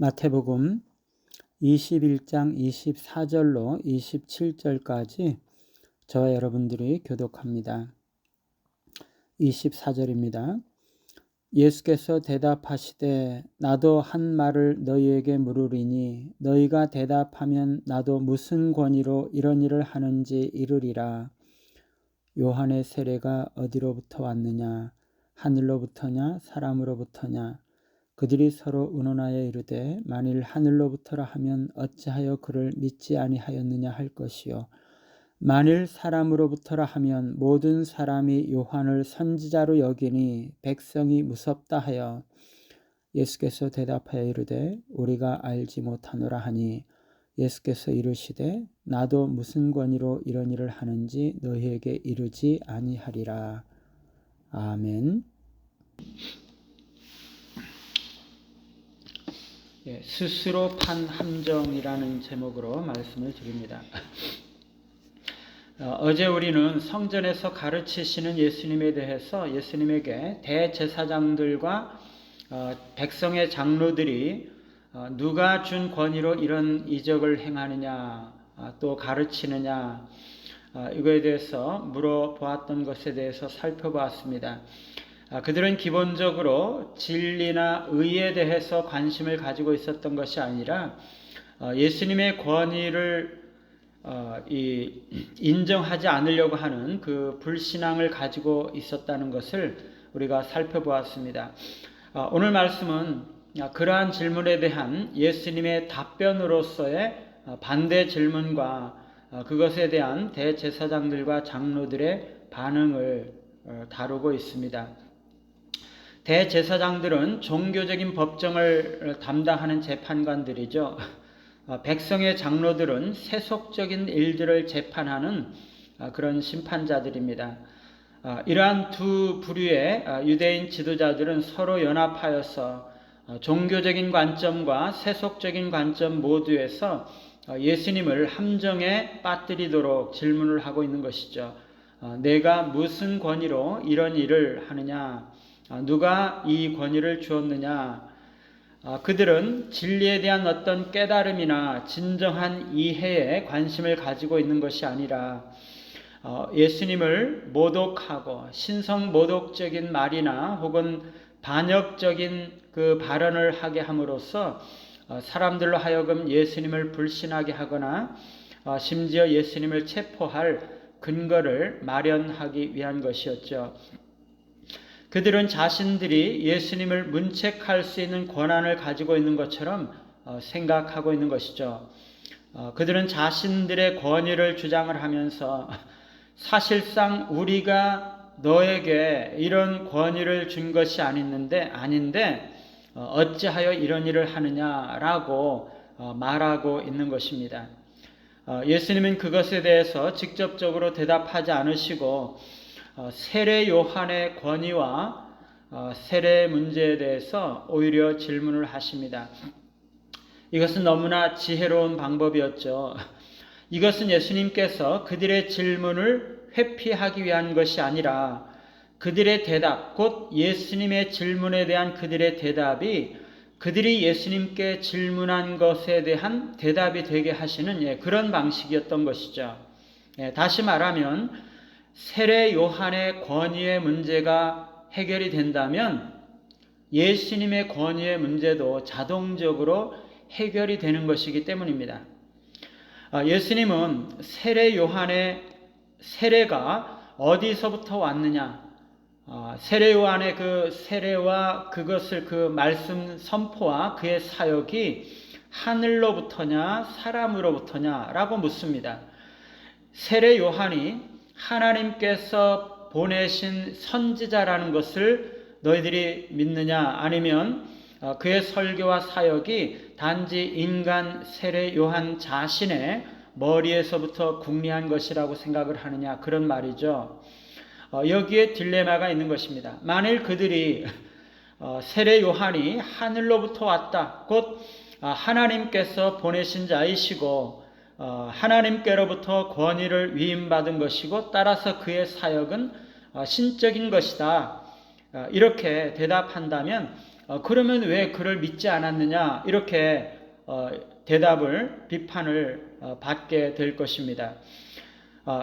마태복음 21장 24절로 27절까지 저와 여러분들이 교독합니다. 24절입니다. 예수께서 대답하시되 나도 한 말을 너희에게 물으리니 너희가 대답하면 나도 무슨 권위로 이런 일을 하는지 이르리라. 요한의 세례가 어디로부터 왔느냐? 하늘로부터냐 사람으로부터냐? 그들이 서로 의논하여 이르되 만일 하늘로부터라 하면 어찌하여 그를 믿지 아니하였느냐 할 것이요 만일 사람으로부터라 하면 모든 사람이 요한을 선지자로 여기니 백성이 무섭다 하여 예수께서 대답하여 이르되 우리가 알지 못하노라 하니 예수께서 이르시되 나도 무슨 권위로 이런 일을 하는지 너희에게 이르지 아니하리라. 아멘. 스스로 판 함정이라는 제목으로 말씀을 드립니다. 어제 우리는 성전에서 가르치시는 예수님에 대해서 예수님에게 대제사장들과 백성의 장로들이 누가 준 권위로 이런 이적을 행하느냐 또 가르치느냐 이거에 대해서 물어보았던 것에 대해서 살펴보았습니다. 그들은 기본적으로 진리나 의에 대해서 관심을 가지고 있었던 것이 아니라 예수님의 권위를 인정하지 않으려고 하는 그 불신앙을 가지고 있었다는 것을 우리가 살펴보았습니다. 오늘 말씀은 그러한 질문에 대한 예수님의 답변으로서의 반대 질문과 그것에 대한 대제사장들과 장로들의 반응을 다루고 있습니다. 대제사장들은 종교적인 법정을 담당하는 재판관들이죠. 백성의 장로들은 세속적인 일들을 재판하는 그런 심판자들입니다. 이러한 두 부류의 유대인 지도자들은 서로 연합하여서 종교적인 관점과 세속적인 관점 모두에서 예수님을 함정에 빠뜨리도록 질문을 하고 있는 것이죠. 내가 무슨 권위로 이런 일을 하느냐? 누가 이 권위를 주었느냐? 그들은 진리에 대한 어떤 깨달음이나 진정한 이해에 관심을 가지고 있는 것이 아니라 예수님을 모독하고 신성 모독적인 말이나 혹은 반역적인 그 발언을 하게 함으로써 사람들로 하여금 예수님을 불신하게 하거나 심지어 예수님을 체포할 근거를 마련하기 위한 것이었죠. 그들은 자신들이 예수님을 문책할 수 있는 권한을 가지고 있는 것처럼 생각하고 있는 것이죠. 그들은 자신들의 권위를 주장을 하면서 사실상 우리가 너에게 이런 권위를 준 것이 아닌데 어찌하여 이런 일을 하느냐라고 말하고 있는 것입니다. 예수님은 그것에 대해서 직접적으로 대답하지 않으시고 세례 요한의 권위와 세례 문제에 대해서 오히려 질문을 하십니다. 이것은 너무나 지혜로운 방법이었죠. 이것은 예수님께서 그들의 질문을 회피하기 위한 것이 아니라 그들의 대답, 곧 예수님의 질문에 대한 그들의 대답이 그들이 예수님께 질문한 것에 대한 대답이 되게 하시는 그런 방식이었던 것이죠. 다시 말하면 세례 요한의 권위의 문제가 해결이 된다면 예수님의 권위의 문제도 자동적으로 해결이 되는 것이기 때문입니다. 예수님은 세례 요한의 세례가 어디서부터 왔느냐, 세례 요한의 그 세례와 그것을 그 말씀 선포와 그의 사역이 하늘로부터냐 사람으로부터냐라고 묻습니다. 세례 요한이 하나님께서 보내신 선지자라는 것을 너희들이 믿느냐, 아니면 그의 설교와 사역이 단지 인간 세례 요한 자신의 머리에서부터 궁리한 것이라고 생각을 하느냐, 그런 말이죠. 여기에 딜레마가 있는 것입니다. 만일 그들이 세례 요한이 하늘로부터 왔다, 곧 하나님께서 보내신 자이시고 하나님께로부터 권위를 위임받은 것이고 따라서 그의 사역은 신적인 것이다, 이렇게 대답한다면 그러면 왜 그를 믿지 않았느냐? 이렇게 비판을 받게 될 것입니다.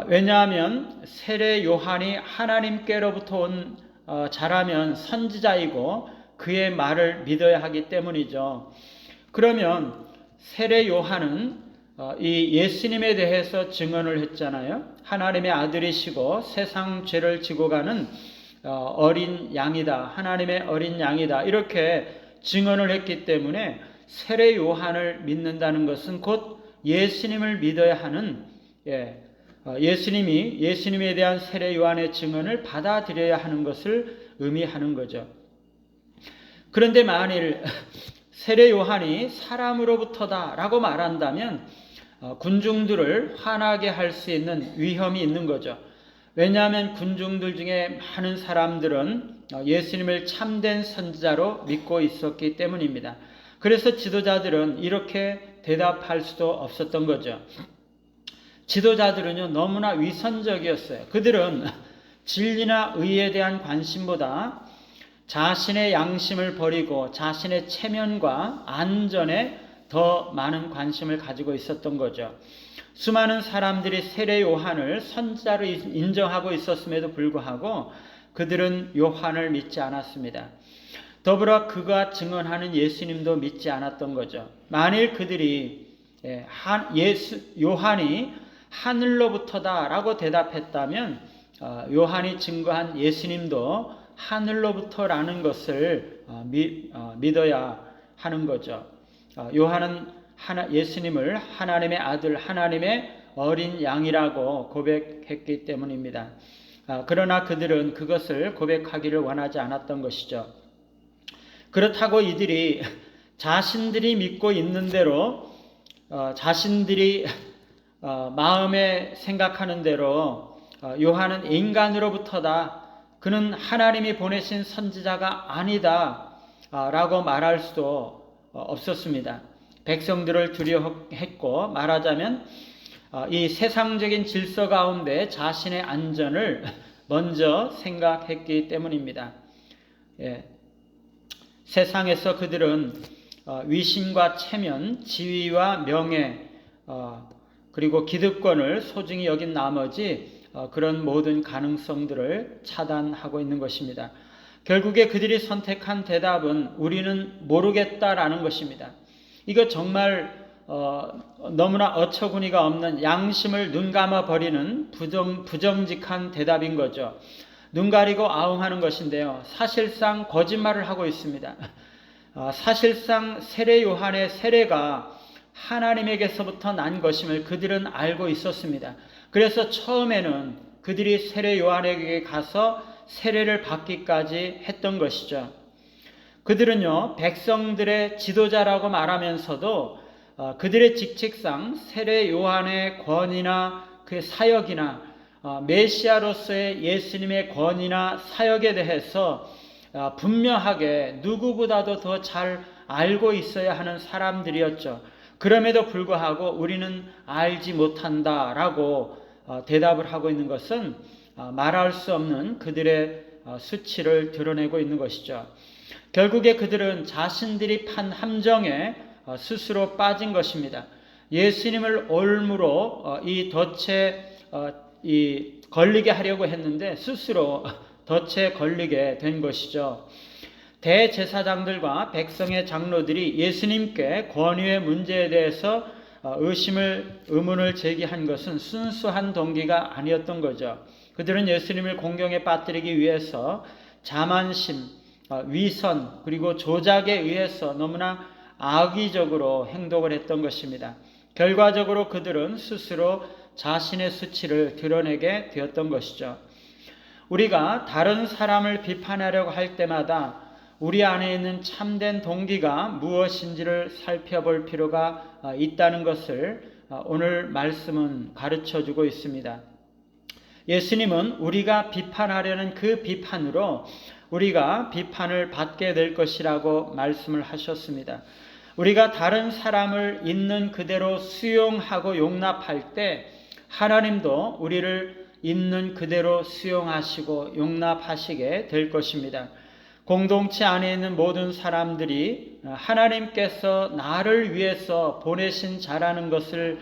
왜냐하면 세례 요한이 하나님께로부터 온 자라면 선지자이고 그의 말을 믿어야 하기 때문이죠. 그러면 세례 요한은 이 예수님에 대해서 증언을 했잖아요. 하나님의 아들이시고 세상 죄를 지고 가는 어린 양이다. 하나님의 어린 양이다. 이렇게 증언을 했기 때문에 세례 요한을 믿는다는 것은 곧 예수님을 믿어야 하는, 예수님에 대한 세례 요한의 증언을 받아들여야 하는 것을 의미하는 거죠. 그런데 만일 세례 요한이 사람으로부터다 라고 말한다면 군중들을 화나게 할 수 있는 위험이 있는 거죠. 왜냐하면 군중들 중에 많은 사람들은 예수님을 참된 선지자로 믿고 있었기 때문입니다. 그래서 지도자들은 이렇게 대답할 수도 없었던 거죠. 지도자들은요, 너무나 위선적이었어요. 그들은 진리나 의에 대한 관심보다 자신의 양심을 버리고 자신의 체면과 안전에 더 많은 관심을 가지고 있었던 거죠. 수많은 사람들이 세례 요한을 선지자로 인정하고 있었음에도 불구하고 그들은 요한을 믿지 않았습니다. 더불어 그가 증언하는 예수님도 믿지 않았던 거죠. 만일 그들이 요한이 하늘로부터다 라고 대답했다면 요한이 증거한 예수님도 하늘로부터라는 것을 믿어야 하는 거죠. 요한은 예수님을 하나님의 아들, 하나님의 어린 양이라고 고백했기 때문입니다. 그러나 그들은 그것을 고백하기를 원하지 않았던 것이죠. 그렇다고 이들이 자신들이 믿고 있는 대로 자신들이 마음에 생각하는 대로 요한은 인간으로부터다, 그는 하나님이 보내신 선지자가 아니다 라고 말할 수도 없었습니다. 백성들을 두려워했고, 말하자면 이 세상적인 질서 가운데 자신의 안전을 먼저 생각했기 때문입니다. 세상에서 그들은 위신과 체면, 지위와 명예, 그리고 기득권을 소중히 여긴 나머지 그런 모든 가능성들을 차단하고 있는 것입니다. 결국에 그들이 선택한 대답은 우리는 모르겠다라는 것입니다. 이거 정말 너무나 어처구니가 없는, 양심을 눈감아 버리는 부정직한 대답인 거죠. 눈 가리고 아웅하는 것인데요. 사실상 거짓말을 하고 있습니다. 사실상 세례 요한의 세례가 하나님에게서부터 난 것임을 그들은 알고 있었습니다. 그래서 처음에는 그들이 세례 요한에게 가서 세례를 받기까지 했던 것이죠. 그들은요, 백성들의 지도자라고 말하면서도 그들의 직책상 세례 요한의 권위나 그 사역이나 메시아로서의 예수님의 권위나 사역에 대해서 분명하게 누구보다도 더 잘 알고 있어야 하는 사람들이었죠. 그럼에도 불구하고 우리는 알지 못한다라고 대답을 하고 있는 것은 말할 수 없는 그들의 수치를 드러내고 있는 것이죠. 결국에 그들은 자신들이 판 함정에 스스로 빠진 것입니다. 예수님을 올무로 이 덫에 걸리게 하려고 했는데 스스로 덫에 걸리게 된 것이죠. 대제사장들과 백성의 장로들이 예수님께 권위의 문제에 대해서 의문을 제기한 것은 순수한 동기가 아니었던 거죠. 그들은 예수님을 공경에 빠뜨리기 위해서 자만심, 위선, 그리고 조작에 의해서 너무나 악의적으로 행동을 했던 것입니다. 결과적으로 그들은 스스로 자신의 수치를 드러내게 되었던 것이죠. 우리가 다른 사람을 비판하려고 할 때마다 우리 안에 있는 참된 동기가 무엇인지를 살펴볼 필요가 있다는 것을 오늘 말씀은 가르쳐주고 있습니다. 예수님은 우리가 비판하려는 그 비판으로 우리가 비판을 받게 될 것이라고 말씀을 하셨습니다. 우리가 다른 사람을 있는 그대로 수용하고 용납할 때 하나님도 우리를 있는 그대로 수용하시고 용납하시게 될 것입니다. 공동체 안에 있는 모든 사람들이 하나님께서 나를 위해서 보내신 자라는 것을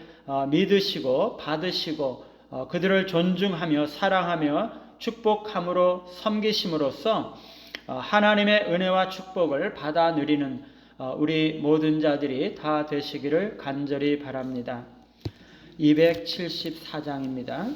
믿으시고 받으시고 그들을 존중하며 사랑하며 축복함으로 섬기심으로써 하나님의 은혜와 축복을 받아 누리는 우리 모든 자들이 다 되시기를 간절히 바랍니다. 274장입니다.